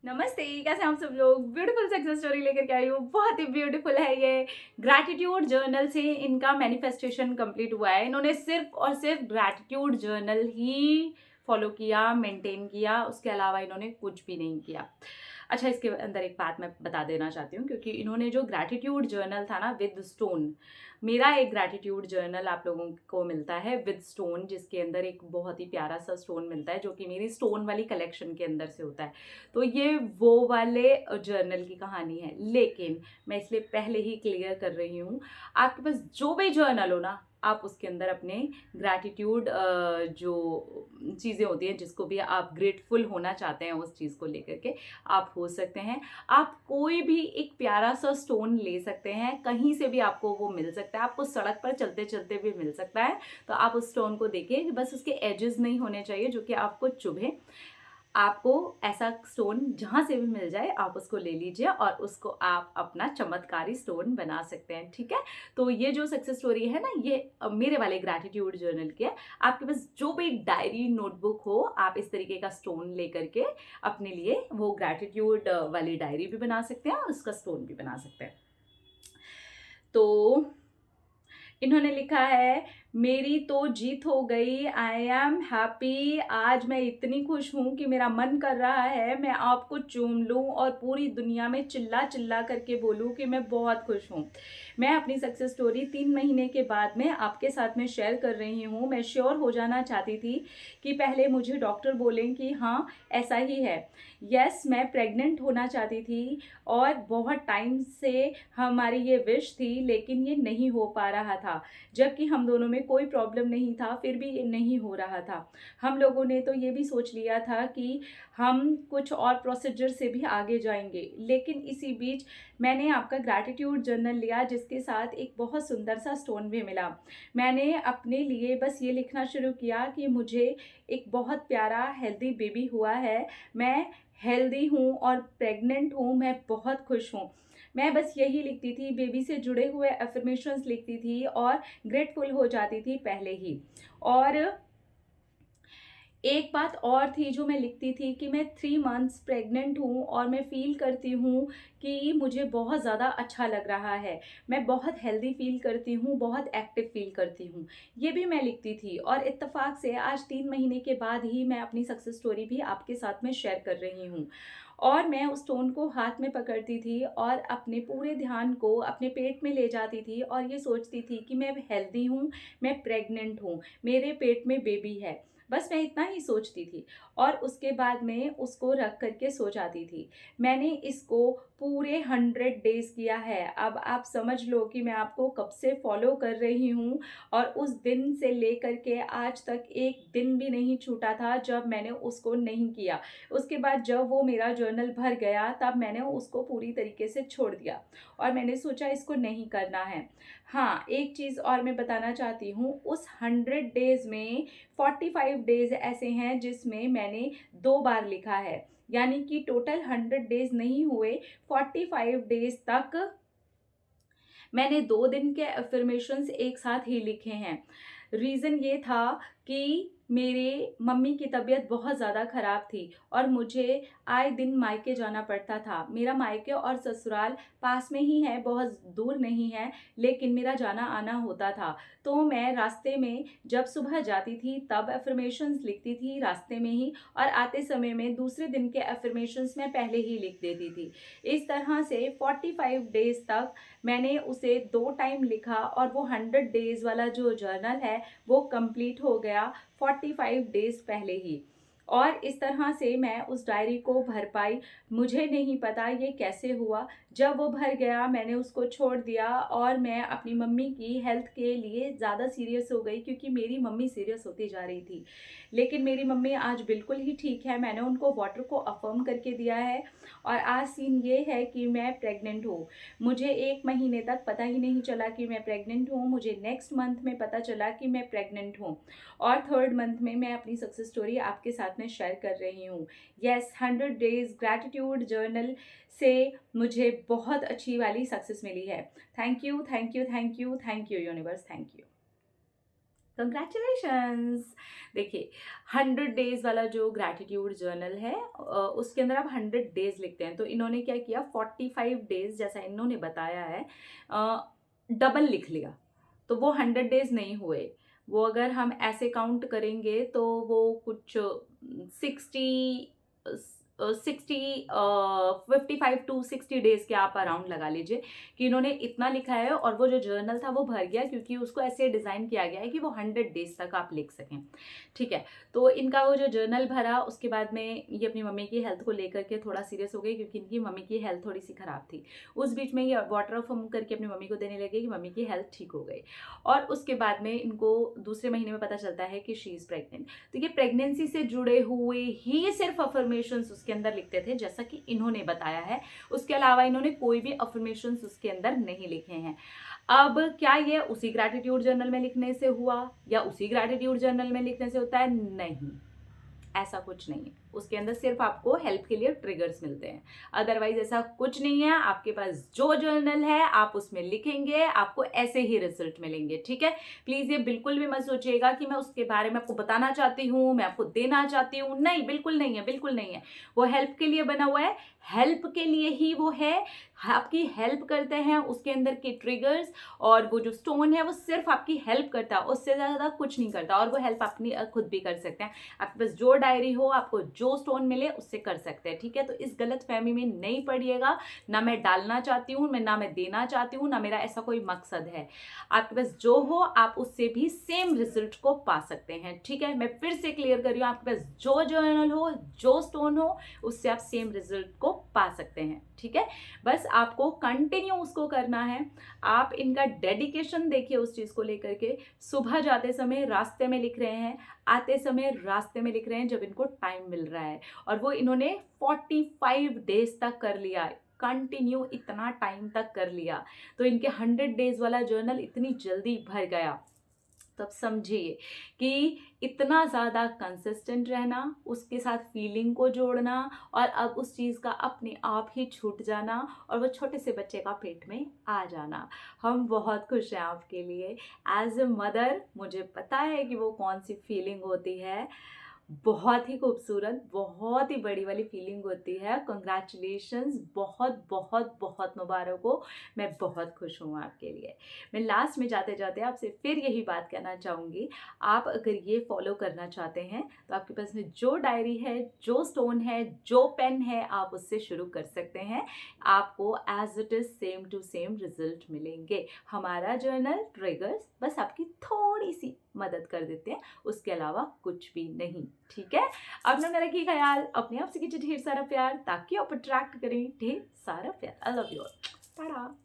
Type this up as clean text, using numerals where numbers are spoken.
नमस्ते, कैसे हैं आप सब लोग। ब्यूटीफुल सक्सेस स्टोरी लेकर के आई हूँ। बहुत ही ब्यूटीफुल है ये। ग्रैटिट्यूड जर्नल से इनका मैनिफेस्टेशन कंप्लीट हुआ है। इन्होंने सिर्फ और सिर्फ ग्रैटिट्यूड जर्नल ही फॉलो किया, मेंटेन किया, उसके अलावा इन्होंने कुछ भी नहीं किया। अच्छा, इसके अंदर एक बात मैं बता देना चाहती हूँ, क्योंकि इन्होंने जो ग्रैटिट्यूड जर्नल था ना विद स्टोन, मेरा एक ग्रैटिट्यूड जर्नल आप लोगों को मिलता है विद स्टोन, जिसके अंदर एक बहुत ही प्यारा सा स्टोन मिलता है जो कि मेरी स्टोन वाली कलेक्शन के अंदर से होता है। तो ये वो वाले जर्नल की कहानी है, लेकिन मैं इसलिए पहले ही क्लियर कर रही हूँ, आपके पास जो भी जर्नल हो ना, आप उसके अंदर अपने ग्रैटिट्यूड जो चीज़ें होती हैं, जिसको भी आप ग्रेटफुल होना चाहते हैं उस चीज़ को लेकर के आप हो सकते हैं। आप कोई भी एक प्यारा सा स्टोन ले सकते हैं, कहीं से भी आपको वो मिल सकता है, आपको सड़क पर चलते चलते भी मिल सकता है। तो आप उस स्टोन को देखिए, बस उसके एजेस नहीं होने चाहिए जो कि आपको चुभे। आपको ऐसा स्टोन जहाँ से भी मिल जाए आप उसको ले लीजिए और उसको आप अपना चमत्कारी स्टोन बना सकते हैं, ठीक है। तो ये जो सक्सेस स्टोरी है ना, ये मेरे वाले ग्रैटिट्यूड जर्नल की है। आपके पास जो भी डायरी नोटबुक हो, आप इस तरीके का स्टोन लेकर के अपने लिए वो ग्रैटिट्यूड वाली डायरी भी बना सकते हैं और उसका स्टोन भी बना सकते हैं। तो इन्होंने लिखा है, मेरी तो जीत हो गई, आई एम हैप्पी। आज मैं इतनी खुश हूँ कि मेरा मन कर रहा है मैं आपको चूम लूँ और पूरी दुनिया में चिल्ला चिल्ला करके बोलूँ कि मैं बहुत खुश हूँ। मैं अपनी सक्सेस स्टोरी 3 महीने के बाद में आपके साथ में शेयर कर रही हूँ। मैं श्योर हो जाना चाहती थी कि पहले मुझे डॉक्टर बोलें कि हाँ ऐसा ही है। यस, मैं प्रेग्नेंट होना चाहती थी और बहुत टाइम से हमारी ये विश थी, लेकिन ये नहीं हो पा रहा था। जबकि हम दोनों में कोई प्रॉब्लम नहीं था, फिर भी ये नहीं हो रहा था। हम लोगों ने तो ये भी सोच लिया था कि हम कुछ और प्रोसीजर से भी आगे जाएंगे, लेकिन इसी बीच मैंने आपका ग्रैटिट्यूड जर्नल लिया, जिसके साथ एक बहुत सुंदर सा स्टोन भी मिला। मैंने अपने लिए बस ये लिखना शुरू किया कि मुझे एक बहुत प्यारा हेल्दी बेबी हुआ है, मैं हेल्दी हूँ और प्रेग्नेंट हूँ, मैं बहुत खुश हूँ। मैं बस यही लिखती थी, बेबी से जुड़े हुए अफर्मेशंस लिखती थी और ग्रेटफुल हो जाती थी पहले ही। और एक बात और थी जो मैं लिखती थी कि मैं 3 मंथ्स प्रेग्नेंट हूँ और मैं फील करती हूँ कि मुझे बहुत ज़्यादा अच्छा लग रहा है, मैं बहुत हेल्दी फील करती हूँ, बहुत एक्टिव फील करती हूँ। ये भी मैं लिखती थी और इत्तेफाक से आज 3 महीने के बाद ही मैं अपनी सक्सेस स्टोरी भी आपके साथ में शेयर कर रही हूँ। और मैं उस स्टोन को हाथ में पकड़ती थी और अपने पूरे ध्यान को अपने पेट में ले जाती थी और ये सोचती थी कि मैं हेल्दी हूँ, मैं प्रेग्नेंट हूँ, मेरे पेट में बेबी है। बस मैं इतना ही सोचती थी और उसके बाद में उसको रख करके सो जाती थी। मैंने इसको पूरे 100 डेज किया है। अब आप समझ लो कि मैं आपको कब से फॉलो कर रही हूँ और उस दिन से लेकर के आज तक एक दिन भी नहीं छूटा था जब मैंने उसको नहीं किया। उसके बाद जब वो मेरा जर्नल भर गया, तब मैंने उसको पूरी तरीके से छोड़ दिया और मैंने सोचा इसको नहीं करना है। हाँ, एक चीज़ और मैं बताना चाहती हूँ, उस 100 डेज में 45 डेज ऐसे हैं जिसमें मैंने 2 बार लिखा है, यानी कि टोटल 100 डेज नहीं हुए, 45 डेज तक मैंने 2 दिन के अफर्मेशंस एक साथ ही लिखे हैं। रीज़न ये था कि मेरे मम्मी की तबीयत बहुत ज़्यादा ख़राब थी और मुझे आए दिन मायके जाना पड़ता था। मेरा मायके और ससुराल पास में ही है, बहुत दूर नहीं है, लेकिन मेरा जाना आना होता था। तो मैं रास्ते में जब सुबह जाती थी तब अफर्मेशंस लिखती थी रास्ते में ही, और आते समय में दूसरे दिन के अफर्मेशंस मैं पहले ही लिख देती थी। इस तरह से 45 डेज तक मैंने उसे 2 टाइम लिखा और वो 100 डेज वाला जो जर्नल है वो कंप्लीट हो गया 45 डेज पहले ही। और इस तरह से मैं उस डायरी को भर पाई। मुझे नहीं पता ये कैसे हुआ। जब वो भर गया मैंने उसको छोड़ दिया और मैं अपनी मम्मी की हेल्थ के लिए ज़्यादा सीरियस हो गई, क्योंकि मेरी मम्मी सीरियस होती जा रही थी। लेकिन मेरी मम्मी आज बिल्कुल ही ठीक है। मैंने उनको वाटर को अफर्म करके दिया है और आज सीन ये है कि मैं प्रेग्नेंट हूँ। मुझे 1 महीने तक पता ही नहीं चला कि मैं प्रेग्नेंट हूँ। मुझे नेक्स्ट मंथ में पता चला कि मैं प्रेग्नेंट हूँ और 3rd मंथ में मैं अपनी सक्सेस स्टोरी आपके साथ में शेयर कर रही हूँ। यस, 100 डेज ग्रैटिट्यूड जर्नल से मुझे बहुत अच्छी वाली सक्सेस मिली है। Thank you, thank you, thank you, thank you universe, thank you. Congratulations. देखिए 100 डेज वाला जो ग्रैटिट्यूड जर्नल है उसके अंदर आप 100 डेज लिखते हैं। तो इन्होंने क्या किया, 45 डेज जैसा इन्होंने बताया है डबल लिख लिया। तो वो 100 डेज नहीं हुए। वो अगर हम ऐसे काउंट करेंगे तो वो कुछ 55 टू 60 डेज के आप अराउंड लगा लीजिए कि इन्होंने इतना लिखा है। और वो जो जर्नल था वो भर गया क्योंकि उसको ऐसे डिज़ाइन किया गया है कि वो 100 डेज तक आप लिख सकें। ठीक है, तो इनका वो जो जर्नल भरा उसके बाद में ये अपनी मम्मी की हेल्थ को लेकर के थोड़ा सीरियस हो गए क्योंकि इनकी मम्मी की हेल्थ थोड़ी सी ख़राब थी। उस बीच में ये वाटर ऑफ करके अपनी मम्मी को देने लगे कि मम्मी की हेल्थ ठीक हो गई। और उसके बाद में इनको दूसरे महीने में पता चलता है कि शी इज़ प्रेग्नेंट। तो ये प्रेगनेंसी से जुड़े हुए ही सिर्फ अफर्मेशंस उसके अंदर लिखते थे जैसा कि इन्होंने बताया है। उसके अलावा इन्होंने कोई भी अफर्मेशंस उसके अंदर नहीं लिखे हैं। अब क्या ये उसी ग्रैटिट्यूड जर्नल में लिखने से हुआ या उसी ग्रैटिट्यूड जर्नल में लिखने से होता है? नहीं, ऐसा कुछ नहीं है। उसके अंदर सिर्फ आपको हेल्प के लिए ट्रिगर्स मिलते हैं, अदरवाइज ऐसा कुछ नहीं है। आपके पास जो जर्नल है आप उसमें लिखेंगे, आपको ऐसे ही रिजल्ट मिलेंगे। ठीक है, प्लीज ये बिल्कुल भी मत सोचिएगा कि मैं उसके बारे में आपको बताना चाहती हूँ, मैं आपको देना चाहती हूँ। नहीं, बिल्कुल नहीं है, बिल्कुल नहीं है। वो हेल्प के लिए बना हुआ है, हेल्प के लिए ही वो है। आपकी हेल्प करते हैं उसके अंदर के ट्रिगर्स, और वो जो स्टोन है वो सिर्फ आपकी हेल्प करता है, उससे ज़्यादा कुछ नहीं करता। और वो हेल्प अपनी खुद भी कर सकते हैं। आपके पास जो डायरी हो, आपको जो स्टोन मिले उससे कर सकते हैं। ठीक है, तो इस गलत फहमी में नहीं पड़िएगा। ना मैं डालना चाहती हूँ, ना मैं देना चाहती हूँ, ना मेरा ऐसा कोई मकसद है। आपके पास जो हो आप उससे भी सेम रिजल्ट को पा सकते हैं। ठीक है, मैं फिर से क्लियर कर रही हूँ, आपके पास जो जर्नल हो, जो स्टोन हो, उससे आप सेम रिजल्ट को पा सकते हैं। ठीक है, बस आपको कंटिन्यू उसको करना है। आप इनका डेडिकेशन देखिए उस चीज़ को लेकर के। सुबह जाते समय रास्ते में लिख रहे हैं, आते समय रास्ते में लिख रहे हैं जब इनको टाइम मिल रहा है। और वो इन्होंने 45 डेज तक कर लिया, कंटिन्यू इतना टाइम तक कर लिया। तो इनके 100 डेज वाला जर्नल इतनी जल्दी भर गया। तब समझिए कि इतना ज़्यादा कंसिस्टेंट रहना, उसके साथ फीलिंग को जोड़ना, और अब उस चीज़ का अपने आप ही छूट जाना और वो छोटे से बच्चे का पेट में आ जाना। हम बहुत खुश हैं आपके लिए। एज ए मदर मुझे पता है कि वो कौन सी फीलिंग होती है। बहुत ही खूबसूरत, बहुत ही बड़ी वाली फीलिंग होती है। कंग्रेचुलेशंस, बहुत बहुत बहुत मुबारक हो। मैं बहुत खुश हूँ आपके लिए। मैं लास्ट में जाते जाते आपसे फिर यही बात कहना चाहूँगी, आप अगर ये फॉलो करना चाहते हैं तो आपके पास में जो डायरी है, जो स्टोन है, जो पेन है, आप उससे शुरू कर सकते हैं। आपको as it is same to same result मिलेंगे। हमारा जर्नल ट्रिगर्स बस आपकी थोड़ी सी मदद कर देते हैं, उसके अलावा कुछ भी नहीं। ठीक है, अपना में रखिए ख्याल, अपने आप से कीजिए ढेर सारा प्यार ताकि आप अट्रैक्ट करें ढेर सारा प्यार। I love you all. Tata.